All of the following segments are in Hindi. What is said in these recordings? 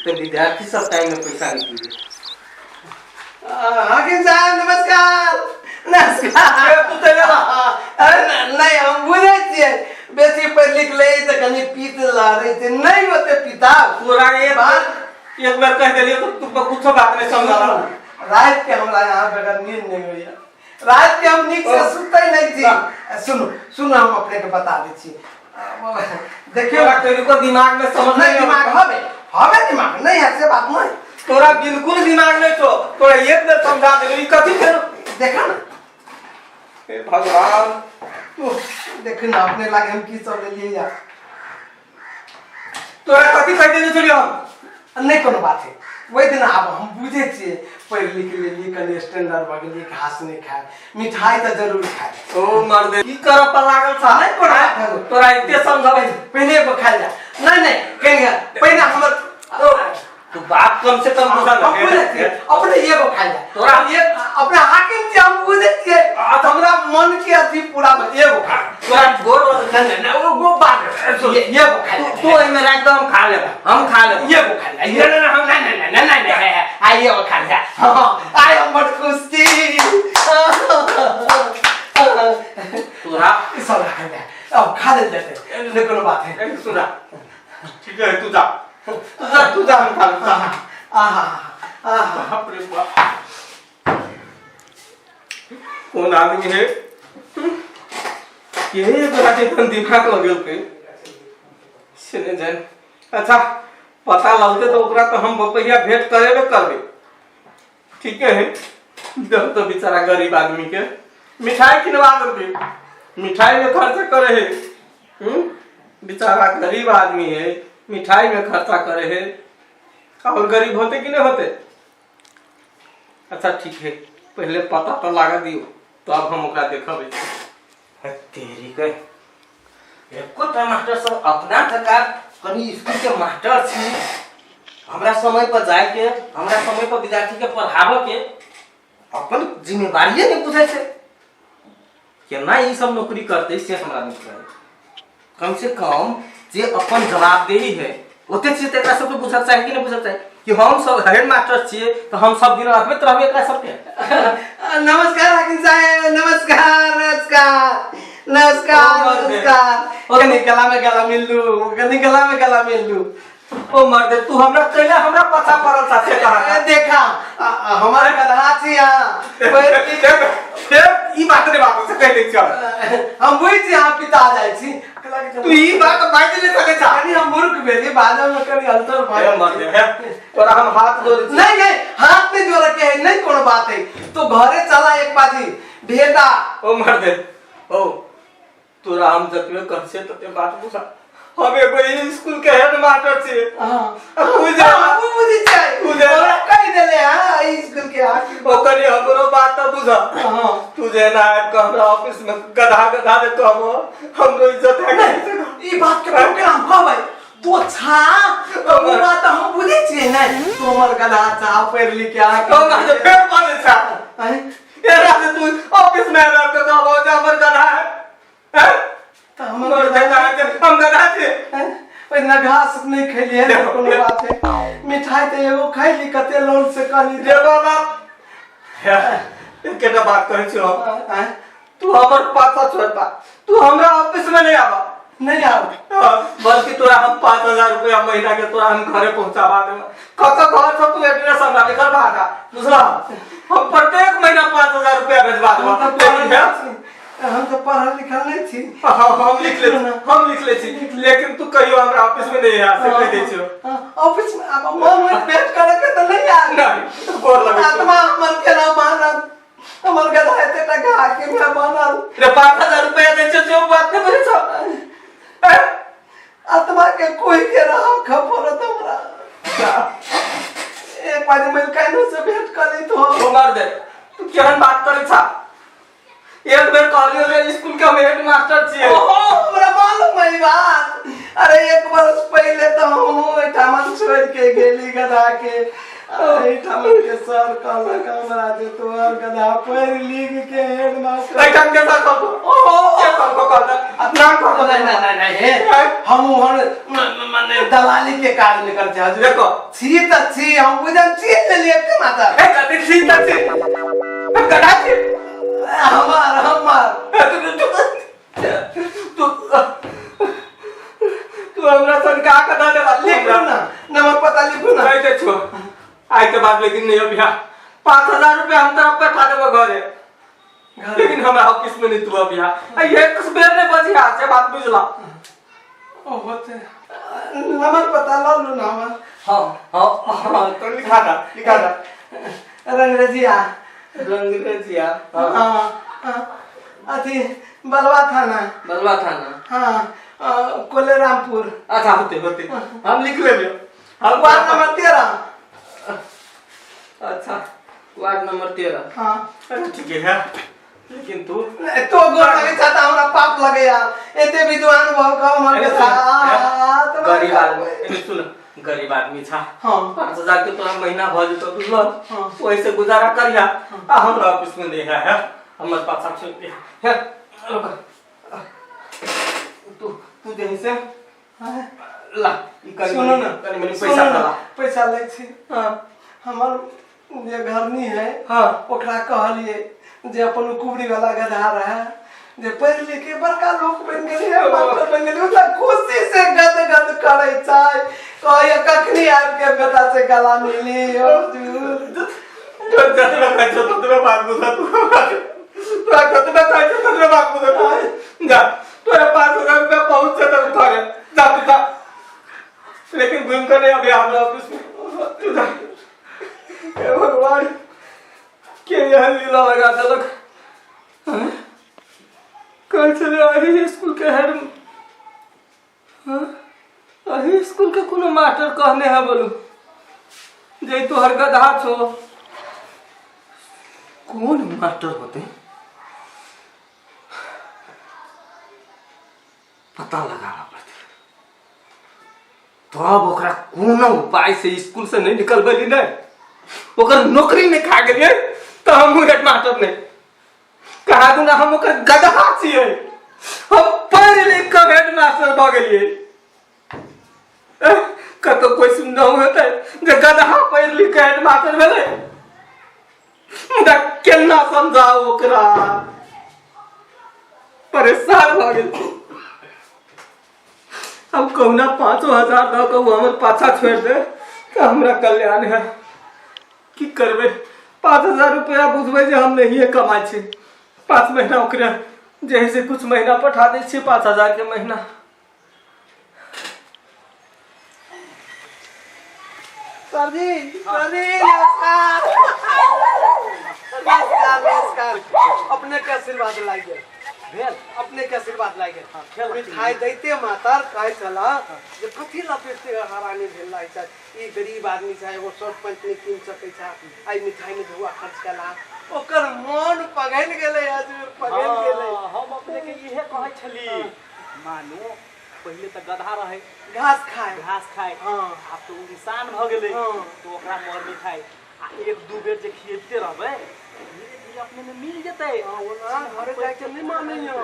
तो विद्यार्थी सब टाइम में पैसा नहीं दे। हाकिम साहब नमस्कार। नमस्कार। अरे नहीं हम बुझे छिए बेसी पढ़ लिख ले त कनी पीत ला रहे थे नहीं होते पिता पूरा एक बार कह देलिए तो तू कुछ बात नहीं समझ रात के हमरा यहाँ बगैर नींद नहीं हुई रात के हम नीक से सुते नहीं थी। सुनो सुनो हम अपने के बता दे छी देखियो तेरे को दिमाग में समझ नहीं दिमाग हवे हवे दिमाग नहीं ऐसे बात नहीं तोरा बिल्कुल दिमाग नहीं तो तोरा एक बार समझा दे ई कथि के देखा ना हे भगवान देख ना अपने लागे हम की सब ले लिए यार तोरा कथि कह देने छोड़ी हम नहीं कोनो बात है वही दिन अब हम बुझे छिए पढ़ लिख लेलिए कनी स्टैंडर्ड भ गेलिए घास नहीं खाए मिठाई तो जरूर खाए ओ मर्दे की कर पर लागल था नहीं कोनो तोरा इते समझावे पहले वो खा जा नहीं कहेंगे पहले हमर तू बात कम से कम बुझा ले अपने ये वो खा जा तोरा ये अपने हाकिम जी हम बुझे छिए हमरा मन के अथी पूरा ये वो खा तोरा गोर नहीं वो बात ये वो खा तो एमे राख दो हम खा लेब ये वो खा ले नहीं हम नहीं आइए वो खा जा आई हम बड़ खुश थी तोरा सब खा ले अब खा ले लेते नहीं कोनो बात है सुना ठीक है तू जा हम खा लेता बाप रे बाप कौन आदमी है ये बड़ा के दिमाग लगल के सुने जान अच्छा पता लगते तो ओकरा तो हम रुपया भेंट करेबे करबे ठीक है जब तो बेचारा गरीब आदमी के मिठाई किनवा देबे मिठाई में खर्च करे है बेचारा गरीब आदमी है मिठाई में खर्चा करे है और गरीब होते कि नहीं होते। अच्छा ठीक है पहले पता तो लगा दियो तो अब हम ओकरा देखबे तेरी के एको त मास्टर सब अपना थका कनी स्कूल के मास्टर छी हमरा समय पर जाए के हमरा समय पर विद्यार्थी के पढ़ावे के अपन जिम्मेदारी नहीं बुझे से केना ई सब नौकरी करते से हमरा नहीं करे कम से कम जे अपन जवाबदेही है ओते चीज त एकरा सबके बुझल चाहिए कि नहीं बुझल चाहिए कि हम सब हेड मास्टर छिए तो हम सब दिन रहबे त रहबे एकरा सबके नमस्कार हाकिम साहब नमस्कार नमस्कार नमस्कार कनी गला में गला मिलू ओ मर्दे तू हमरा कैला हमरा पता पड़ल साथे कहा देखा हमारे गधा छी यहां ई बात रे बात से कह दे चल हम बुझ छी यहां पिता जाय छी तू ई बात बाज ले सके छ यानी हम मूर्ख भेली बाजा में कनी अंतर भाई मर्दे है तोरा हम हाथ जोड़ नहीं हाथ में जोड़ के नहीं कोनो बात है तो घरे चला एक बाजी भेदा ओ मर्दे ओ तोरा हम जतबे कर से तते बात बुझा हम एगो स्कूल के हेड मास्टर छी हां बुझी छै हमरा कह देले हां स्कूल के ओकरी हमरो बात तो बुझा हां तू जे ना हमरा ऑफिस में गधा दे कहबो हमरो इज्जत है ई बात के हम कहबै तो छा ओ बात हम बुझी छी नहीं तो हमर गधा छा पढ़ लिख के आ तो ना जे फेर बने छा ए रात तू ऑफिस में रह के कहबो जे हमर गधा है तो हमर गधा के हम गधा छे ओइ ना घास नहीं खैलिए है कोनो बात है मिठाई तो एगो खैली कते लोन से कहली रे बाबा केना बात करे छी तू हमर पाछा छोड़ पा तू हमरा ऑफिस में नहीं आवा नहीं आओ बल्कि तोरा हम 5000 रुपया महीना के तोरा हम घरे पहुंचावा देब कत घर से तू एड्रेस हमरा लिखल बाटा दूसरा हम प्रत्येक महीना 5000 रुपया भेजवा देब हम तो पढ़ल लिखल नहीं थी हम लिख ले छी लेकिन तू कहियो हमरा ऑफिस में नहीं आ सके दे छियो ऑफिस में अब मन में भेंट करे के तो नहीं आ नहीं तू बोल लगे आत्मा मन के ना मानल हमर गधा एते टका के में बनल रे 5000 रुपया दे छ जो बात नहीं बोले छ आत्मा के कोई के रहा खबर हमरा एक बार मिल कानो से भेंट कर ली तो मार दे तू केहन बात करे छ एक बेर कॉलेज में स्कूल के हेड मास्टर छिए ओहो हमरा मालूम है बात अरे एक वर्ष पहले तो हम एठामन छोड़ के गेली गधा के एठामन के सर कहला हमरा जे तोहर गधा पढ़ लिख के हेड मास्टर एठाम के सर कहतो ओहो के कहतो कहता नाम कहतो नहीं हे हम माने दलाली के कार्य निकल जा देखो छी त छी हम बुझन छी ले लिए के माता ए कते सीता से गधा से हमार तू तू हमरा सन का कदा ले बात लिखो ना नंबर पता लिखो ना कैसे छो आई के बाद लेकिन नहीं अभी 5000 रुपया हम तरफ पे खा देबो घरे लेकिन हमरा ऑफिस में नहीं तू अभी ये कुछ बेर ने बजी हाथ से बात बुझला ओ होते नंबर पता लो लो ना हां तो लिखा था रंगरेजिया हां अथी बलवा थाना हाँ कोलेरामपुर अच्छा होते हम लिख लेबे हम वार्ड नंबर 13 अच्छा वार्ड नंबर 13 हाँ अरे ठीक है लेकिन तू तो गोर लगे छाता हमरा पाप लगे यार एते विद्वान भ क मन के साथ गरीब आदमी सुन गरीब आदमी छा हां 5000 के तोरा महीना भ जतो बुझलो हां ओइ से गुजारा करिया आ हमरा ऑफिस में नहीं है हमर पास आप चल है तू देही से ला ई सुनो ना कनी मनी पैसा डाला पैसा ले छी हां हमर जे घरनी है हां ओकरा कहलिए जे अपन कुबड़ी वाला गधा रहा जे पढ़ लिख के बड़का लोग बन गेली है मास्टर बन गेली उतना खुशी से गद करे चाय कहिए कखनी आब के बेटा से गला मिली हुजूर तो जतरा कहै छ ततरा बात बुझा तू कतबा कहै छ ततरा बात बुझा जा तोरा 5000 रुपया पहुंच से तक उठा रे जा तू जा लेकिन घूम कर नहीं अभी हमरा ऑफिस में तू जा हे भगवान के यह लीला लगा दलक कल चले आही स्कूल के हेड हां आही स्कूल के कोनो मास्टर कहने है बोलू जे तो हर गधा छो कौन मास्टर होते पता लगाना पड़ते तो अब ओकरा कोनो उपाय से स्कूल से नहीं निकल बली ने ओकर नौकरी में खा गेलिए तो हम हेड मास्टर ने कहा दूंगा हम ओकर गधा छिए हम पढ़ लिख के हेड मास्टर भ गेलिए कतो कोई सुन न होते जे गधा पढ़ लिख के हेड मास्टर भेले मुदा केना समझाओ ओकरा परेशान भ गेल अब कहूना 5000 द के हमर पाछा छोड़ दे तो हमरा कल्याण है की करबे 5000 रुपया बुझबे जे हम नहीं कमाई छी 5 महीना ओकरा जैसे कुछ महीना पठा दे छी 5000 के महीना सर जी नमस्कार नमस्कार अपने के आशीर्वाद लागे भेल अपने के आशीर्वाद लागे खेल मिठाई दैते मातर कहे चला जे कथि लपेटे हरानी भेल लाग छै ई गरीब आदमी छै एगो शर्ट पैंट नहीं किन सकै छै आई मिठाई में धुआ खर्च कला ओकर मन पगल गेलै हजूर पगल गेलै हम अपने के इहे कहै छली मानो पहले त गधा रहे घास खाए हां अब तो इंसान भ गेलै तो ओकरा मर मिठाई आ एक दू बेर जे खिएते रहबे धीरे धीरे अपने में मिल जेतै ओना घरे जाय के नहीं मानियो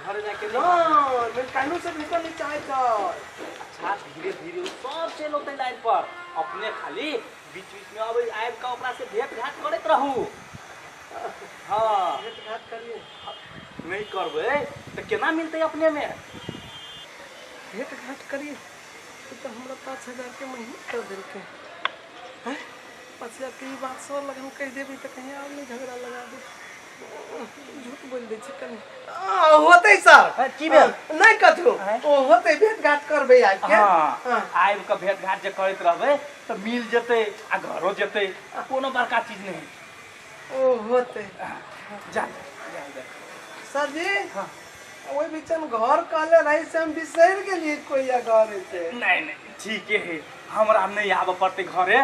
घर जाके हां मैं कानून से निकल नहीं चाहे तो अच्छा धीरे धीरे सब चल होते लाइन पर अपने खाली बीच बीच में आबै आब का ओकरा से भेंट घाट करत रहू हां भेंट घाट करिए नहीं करबे तो केना मिलते अपने में भेंट घाट करिए तो हमरा 5000 के महीने कर देलके हैं 5000 के बात सो लग हम कह देबी तो कहीं और नहीं झगड़ा लगा दे झूठ बोल दे छी कनी होते सर की भेल नहीं कथु ओ होते भेंट घाट करबे आज के हां आइब के भेंट घाट जे करत रहबे तो मिल जेते आ घरो जेते कोनो बड़का चीज नहीं ओ होते जा सर जी हां ओई बीच में घर कहले रही से हम बिसर गेली कोई या घर से नहीं ठीक है हमरा नहीं आब पड़ते घरे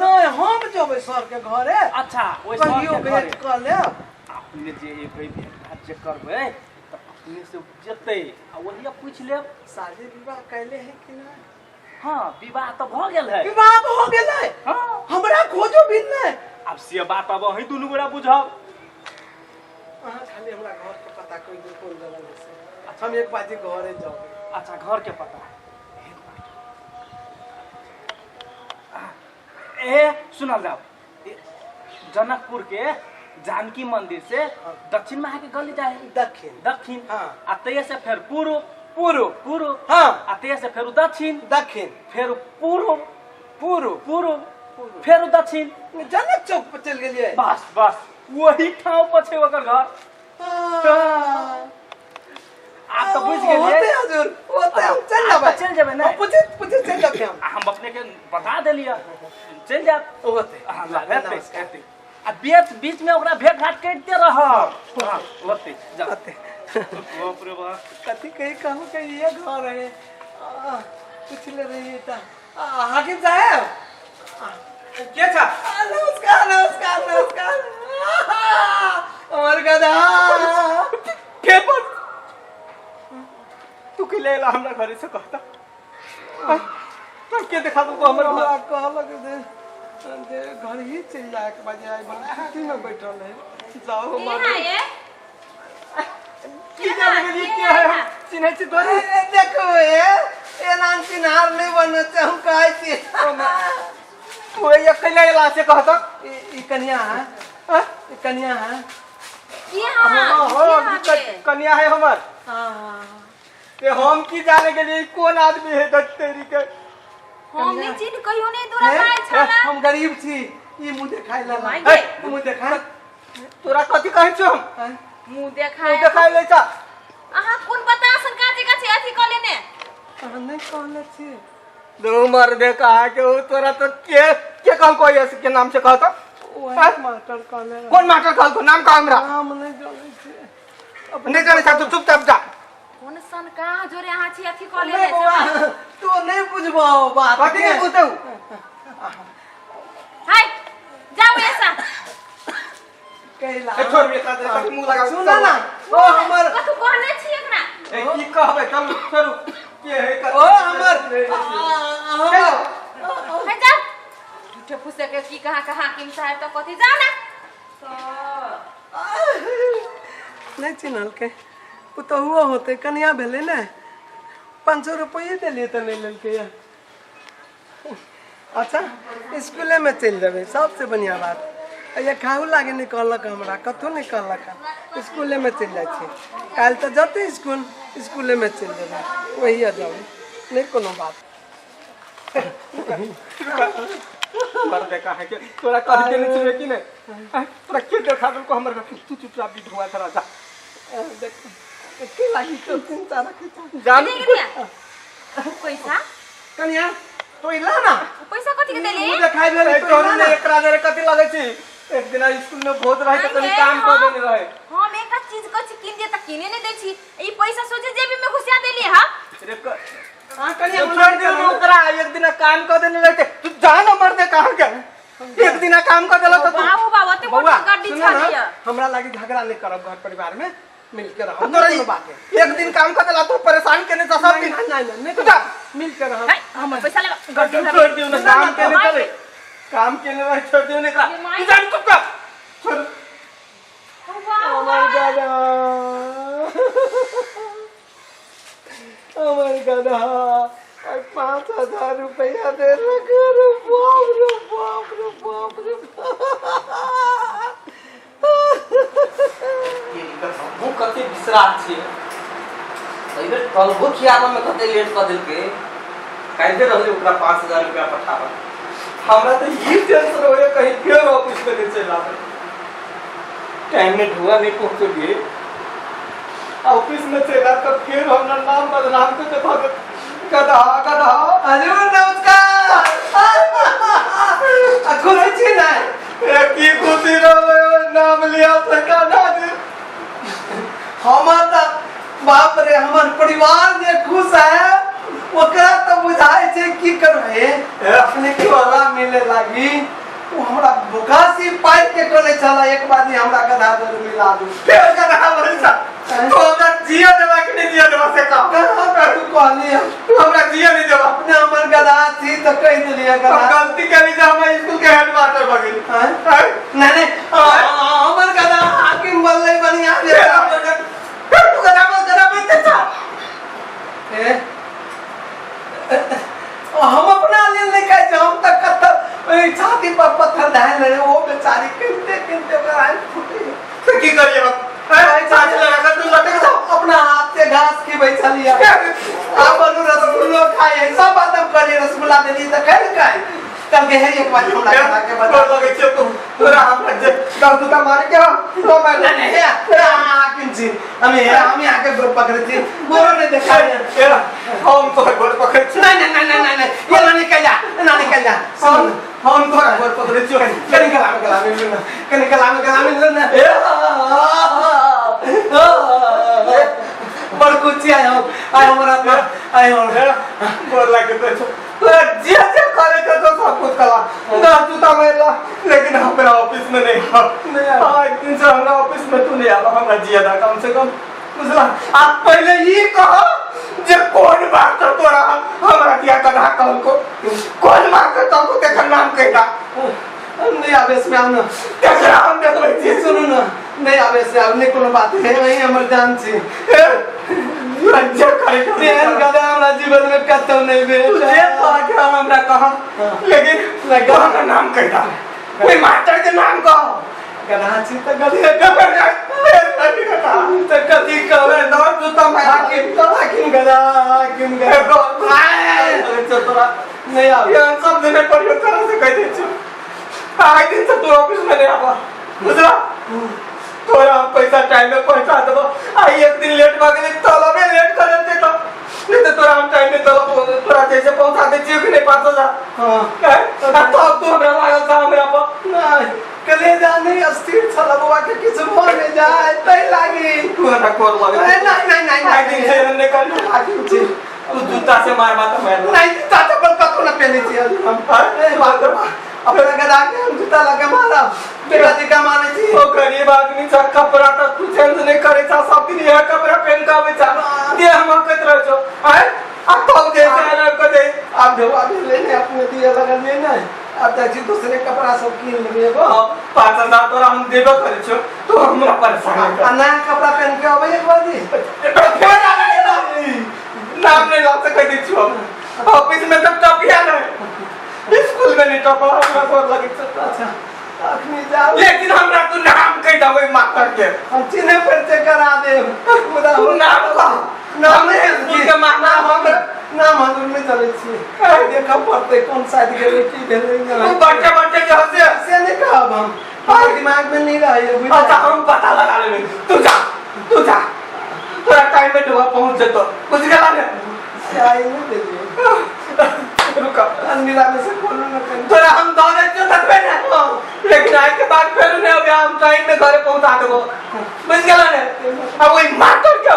नहीं हम जबे सर के घरे अच्छा ओइ कहियो भेंट कर ले अपने जे एबे भेंट घाट जे करबे तो अपने से जेते आ ओहिया पूछ लेब शादी विवाह कैले है कि ना हां विवाह तो भ गेल है विवाह हो गेलै हां हमरा खोजो भी नहीं अब से बात अब अही दुनु गोरा बुझब अहाँ खाली हमरा घर के पता कोई दे कोन जगह से हम एक बाजी घरे जाओ अच्छा घर के पता ए सुनल जाओ, जनकपुर के जानकी मंदिर से दक्षिण में आके गली जाए, दक्षिण हाँ। आ तैया से फिर पूर्व, पूर्व हाँ। आ तैया से फिर दक्षिण, फिर पूर्व, पूर्व फिर दक्षिण, जनक चौक पर चल गेलिए। बस वही ठाव पर छे ओकर घर। आप तो बुझ होते गेलिए, हजुर, होते हम चल आप जाबे। तो चल जाबे ना। पूछे चल जाबे हम अपने के बता देलिए, चल जा। होते। हाँ, हेते। आ बीच में ओकरा भेंट घाट करते रह। हाँ, होते जा। होते। बाप रे बाप। कथी कही कहूँ कि ये घर है। पूछ ले रही था। हाकिम साहब। क्या था? नमस्कार। और गधा। पेपर तू के ले ला हमरा घरे से कहता तू के दिखा दूँ हमर घर। कहलक दे घर ही चल जाए के बजाय छुट्टी में बैठल है। जाओ हमारे की जाने के लिए क्या है हम चिन्ह से तोरी देखो ये नाम चिन्हार नहीं बनना चाहूँ काहे थी। तू ये अकेले ला से कहता ई कन्या है। ई कन्या है। कन्या है हमर। ते हम की जाने के लिए कौन आदमी है तेरी के हमने चिन्ह कहियो नहीं तोरा काय छला। हम गरीब छी। ई मुंह देखाई ला। मुंह देखा। तोरा कथी कहै छौ हम मुंह देखाय। देखाई ले छा अहाँ कोन पता सन काजे काजे अथी क लेने। नहीं कहले छी। दो मर दे कहा के तोरा तो के कहल कोई ऐसे के नाम से कहता मास्टर कहले। कौन मास्टर कहल को नाम का हमरा नाम नहीं जाने छी। नहीं जाने था तू चुपचाप जा। कोन सन का जोरे अहाँ छी अथी क नहीं लेने। बाबा तू नहीं बुझबो बात। कथी के पूछू हाय जाओ ऐसा। कहला छोड़ बे का मुंह लगा सुना ना ओ हमर कथु कहने छी एकरा। ए की कहबे चल छोड़ू के है ओ हमर हाय जा। झूठे फुसे के की कहा हाकिम साहब तो कथी जाओ ना। नहीं चिन्हल के वो तो हुआ होते कन्या भेले ना 500 रुपये दिलिए तो नहीं ललके या। अच्छा स्कूले में चल जाबे सबसे बढ़िया बात। ये खाऊ लागे निकलक हमरा कथो निकलक स्कूले में चल जाए छी। काल तो जते स्कूले में चल जाबे वही आ जाओ नहीं कोनो बात। मर दे कहा के तोरा कह के नहीं चले कि नहीं तोरा के देखा दो को हमर तू चुपचाप भी धुआ करा जा देख के लागी तो चिंता रखे जान पैसा कन्या तो इला ना पैसा कथी के देली। मुंह देखाई भेले तोरी ने एकरा देरे कथी लगे छी एक दिन स्कूल में भोज रहे त कनी काम कर देने रहे हम एक चीज कछ किन दे त किने नहीं दे छी। ई पैसा सोचे जेबी में घुसा देली हां। हां कन्या छोड़ दे ओकरा एक दिन काम कर देने रहे तू जान मर दे कहां के एक दिन काम कर देला तो बाबू बाबा ते बड़ गाड़ी छा दिया। हमरा लागी झगड़ा नहीं करब घर परिवार में मिलके रहो। तोरा कोनो बात है एक दिन काम कर देला तो परेशान केने त सब दिन नहीं तू जा मिलके रहो। हम पैसा ले छोड़ दियो ना काम केने चले काम केने रहे छोड़ दियो ने का तू जान चुपचाप छोड़ oh my God oh my God 5000 रुपया दे रखे बाप रे वो कते विश्राम छे पहिले कलबो खियाबा में कते लेट कर देलके काहे रहले ओकरा 5000 रुपया पठावा हमरा तो ये टेंशन होए कहीं फिर ऑफिस में चला टाइम में धुआ नहीं पहुंचोगे ऑफिस में चला तो फिर हमरा नाम बदनाम तो देखा गधा हजुर नमस्कार खुशी छी ना की खुशी रहो नाम लिया सरकार दादी हमर त बाप रे हमर परिवार जे खुश है ओकरा तो बुझाई छे की करबे अपने के वाला मिले लागी वो हमरा बुकासी पाइप के कोले चला एक बार हमरा गधा जरूर मिला दू फिर गधा बोलसा तो हमरा जिया देवा कि नहीं जिया देवा से का तू कहली हमरा जिया नहीं देवा अपने हमर गधा थी तो कह दिलिए गधा गलती करी जा हम स्कूल के हेडमास्टर बगिल नहीं हमर गधा हाकिम बोलले बढ़िया दे तू गधा बोलते था हम अपना लेल नहीं कह हम तक कत बधाई ले वो बेचारी किनते किनते बधाई फूटी तो की करिए अब चार्ज लगाकर तू लटे तो अपना हाथ से घास की बैठा लिया आप अनु रसगुल्ला खाए सब बात हम करिए रसगुल्ला दे दी तो खैर खाए कल के है एक बार हम लगा के बता लगे छे तो तोरा हम जे कल तू का मार के तो मैं नहीं है हाकिम जी हम आके गोर पकड़े थे गोरो ने देखा एरा हम तो गोर पकड़ छे नहीं ये ना निकल जा सुन हम तो गोर पकड़े छे कनी कला में लेना पर कुछ आए हमारा आए गोर लगे तो जे करे तो सब कुछ कला ना तू तो मेरा लेकिन हमारा ऑफिस में नहीं हां एक दिन से हमारा ऑफिस में तू नहीं आवा हमरा जिया था कम से कम बुझला आप पहले ये कहो जे कौन बात कर तोरा हमरा दिया कदा कल को कौन बात कर तो तेरा नाम कहता नहीं आवेश में आना तेरा हम देखो जी सुनो ना नहीं आवेश से आपने कोनो बात है वही हमर जान छी लज्जा करे तेन गदा हमरा जीवन में कतो नहीं बे तुझे कहा कि हमरा कहा लेकिन लगा का नाम कहता कोई मास्टर के नाम कहो गधा छी तो गधे तो कथी कहवे दौड़ तू तो मैं हाकिम गधा तोरा नहीं आ ये सब दिन प्रयोग तरह से कह दे छु आज दिन से तू ऑफिस में नहीं आवा बुझला तोरा हम पैसा टाइम में पहुंचा देबो आई एक दिन लेट हो गेली तलबे लेट कर देते तो नहीं तो तोरा हम टाइम में तोरा जैसे पहुंचा दे छी कि नहीं 5000 हां तो तू हमरा लागल था हमरा पर नहीं कले जाने अस्थिर छला बाबा के किछ मोर में जाए तई लागी तू ना कोर लगे नहीं आज दिन से हमने कर हाकिम जी तू जूता से मार माता मार नहीं ताता पर कतो ना पहने छी हम अपना गधा के हम जूता लगा मारा बेटा जी का माने छी ओ गरीब आदमी सा कपड़ा तो तू चेंज नहीं करे सा सब दिन यह कपड़ा पहन का बेचा दे हम कत रह जो आए अब तो जैसे ना को दे आप जो अभी लेने अपने दिया लगा लेना अब तक जी दूसरे कपड़ा सब कीन लेबे गो 5000 तोरा हम देबो करे छो तो हमरा परेशान कर नया कपड़ा पहन के आवे एक बार जी फिर आ गए नाम नहीं ला सके दी छो ऑफिस में तब टपिया नहीं स्कूल में नहीं टपा हमरा को लगे अच्छा अखनी जाओ लेकिन हमरा तू नाम कह दवे मास्टर के हम चिन्ह परिचय करा दे खुदा तू नाम का नाम नहीं स्कूल के नाम हजूर में चले छी देखा पड़ते कौन शादी के बेटी भेले तू बच्चे जो से नहीं कहब हम हमारे दिमाग में नहीं रहा ये अच्छा हम पता लगा लेंगे तू जा तोरा टाइम में डुबा पहुंच जतो कुछ गला ने आई नहीं दे दिए रुका अंधेरा में से खोलो ना कर तोरा हम दौड़े जो तक ना लेकिन आज के बाद फिर ने अब हम टाइम में घर पहुंचा देबो बुझ गला ने अब वही मास्टर के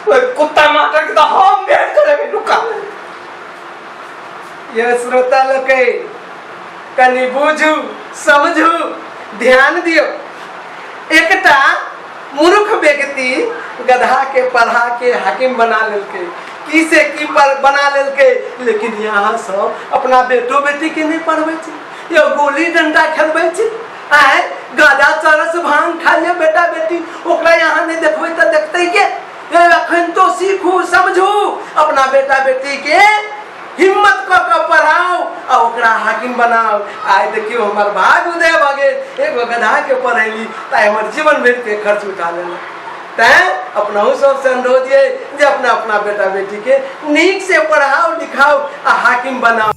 वो कुत्ता मास्टर के तो हम भेज करेंगे रुका ये श्रोता लोग के कनी बुझू समझू ध्यान दियो एकटा मूर्ख व्यक्ति गधा के पढ़ा के हाकिम बना लेलके किसे की पर बना लेलके लेकिन यहाँ सब अपना बेटो बेटी के नहीं पढ़वे छी यो गोली डंडा खेलवे छी आए गधा चरस भांग खा ले बेटा बेटी ओकरा यहाँ नहीं देखबै त देखतै के अखन तो सीखू समझू अपना बेटा बेटी के हिम्मत क पढ़ाओ आ ओकरा हाकिम बनाओ आइ देखियो हमर भाग उदय भगे एगो गधा के पढ़ैली ताइ हमर जीवन भर के खर्च उठा लेला तैं अपना सब से अनुरोध ये जे अपना अपना बेटा बेटी के नीक से पढ़ाओ लिखाओ आ हाकिम बनाओ।